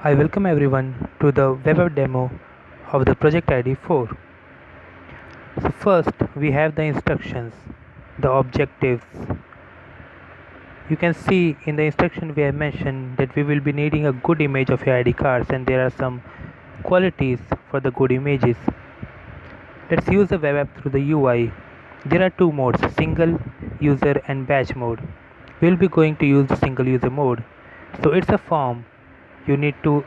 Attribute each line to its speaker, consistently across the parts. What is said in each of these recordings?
Speaker 1: I welcome everyone to the web demo of the project ID 4. So first we have the instructions, the objectives. You can see in the instruction we have mentioned that we will be needing a good image of your ID cards and there are some qualities for the good images. Let's use the web app through the UI. There are two modes, single user and batch mode. We'll be going to use the single user mode. So it's a form. You need to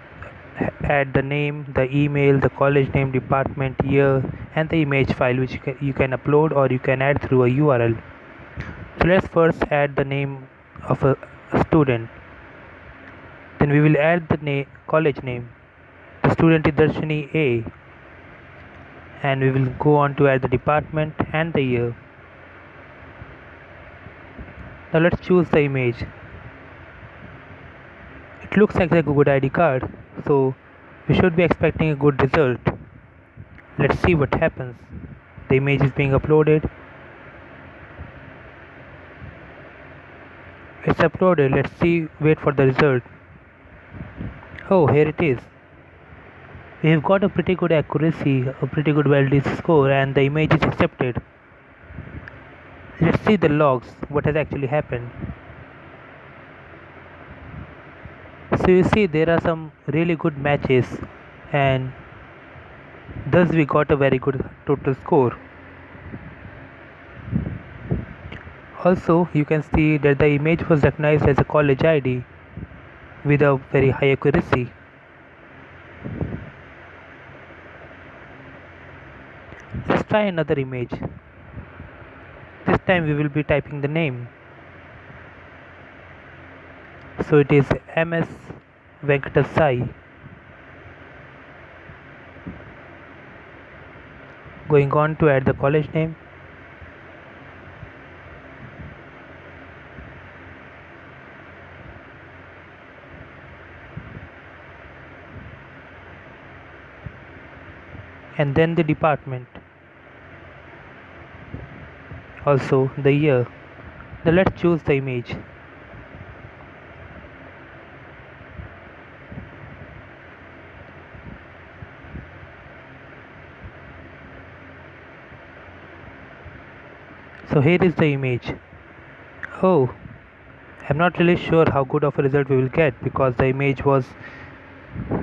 Speaker 1: add the name, the email, the college name, department, year, and the image file which you can upload or you can add through a URL. So let's first add the name of a student. Then we will add the college name. The student is Darshini A. And we will go on to add the department and the year. Now let's choose the image. It looks like a good ID card, so we should be expecting a good result. Let's see what happens. The image is being uploaded. It's uploaded. Let's see, wait for the result. Oh, here it is. We've got a pretty good accuracy, a pretty good validity score, and the image is accepted. Let's see the logs, what has actually happened. So you see there are some really good matches and thus we got a very good total score. Also you can see that the image was recognized as a college ID with a very high accuracy. Let's try another image. This time we will be typing the name. So it is MS Venkatasai. Going on to add the college name. And then the department. Also the year. Now let's choose the image. So here is the image. Oh, I'm not really sure how good of a result we will get because the image was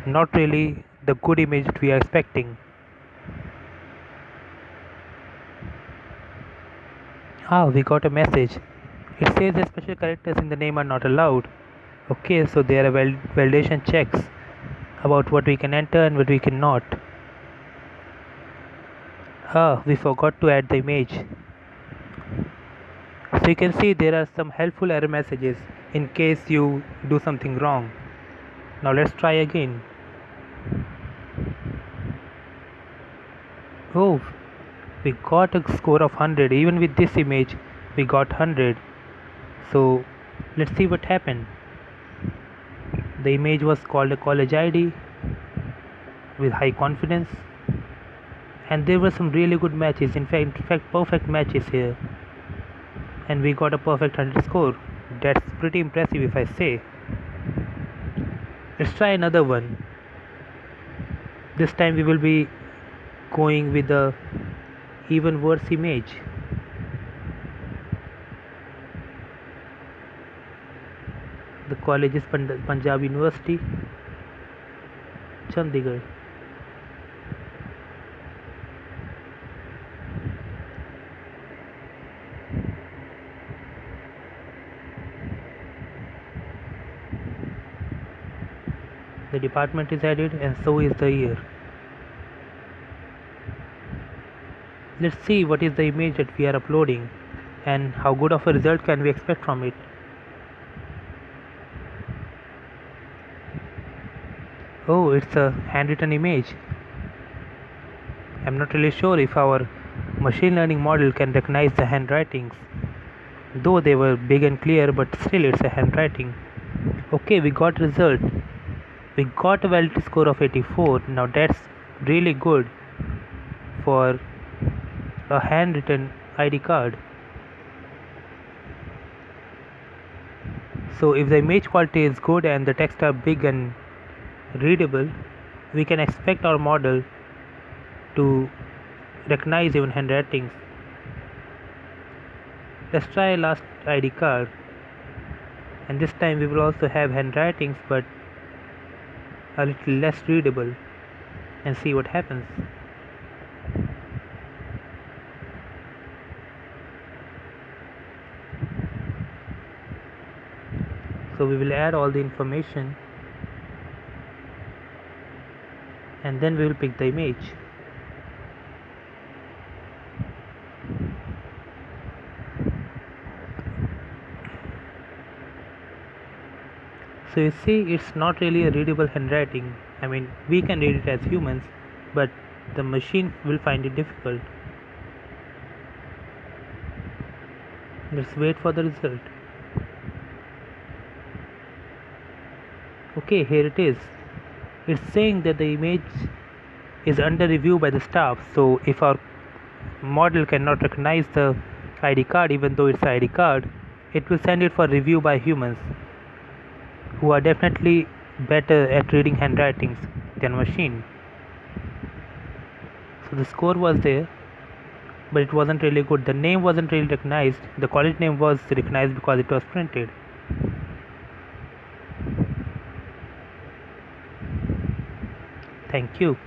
Speaker 1: not really the good image that we are expecting. We got a message. It says that special characters in the name are not allowed. Okay, so there are validation checks about what we can enter and what we cannot. We forgot to add the image. So you can see there are some helpful error messages in case you do something wrong. Now let's try again. Oh, we got a score of 100. Even with this image we got 100. So let's see what happened. The image was called a college ID with high confidence and there were some really good matches, in fact perfect matches here, and we got a perfect 100 score. That's pretty impressive if I say. Let's try another one. This time we will be going with the even worse image. The college is Punjab University, Chandigarh. The department is added and so is the year. Let's see what is the image that we are uploading and how good of a result can we expect from it. Oh, it's a handwritten image. I'm not really sure if our machine learning model can recognize the handwritings, though they were big and clear, but still it's a handwriting. Okay, we got result. We got a validity score of 84. Now that's really good for a handwritten ID card. So if the image quality is good and the text are big and readable, we can expect our model to recognize even handwritings. Let's try last ID card, and this time we will also have handwritings but a little less readable, and see what happens. So we will add all the information and then we will pick the image. So you see, it's not really a readable handwriting. I mean, we can read it as humans, but the machine will find it difficult. Let's wait for the result. Okay, here it is. It's saying that the image is under review by the staff. So if our model cannot recognize the ID card, even though it's an ID card, it will send it for review by humans, who are definitely better at reading handwritings than machine. So the score was there, but it wasn't really good. The name wasn't really recognized. The college name was recognized because it was printed. Thank you.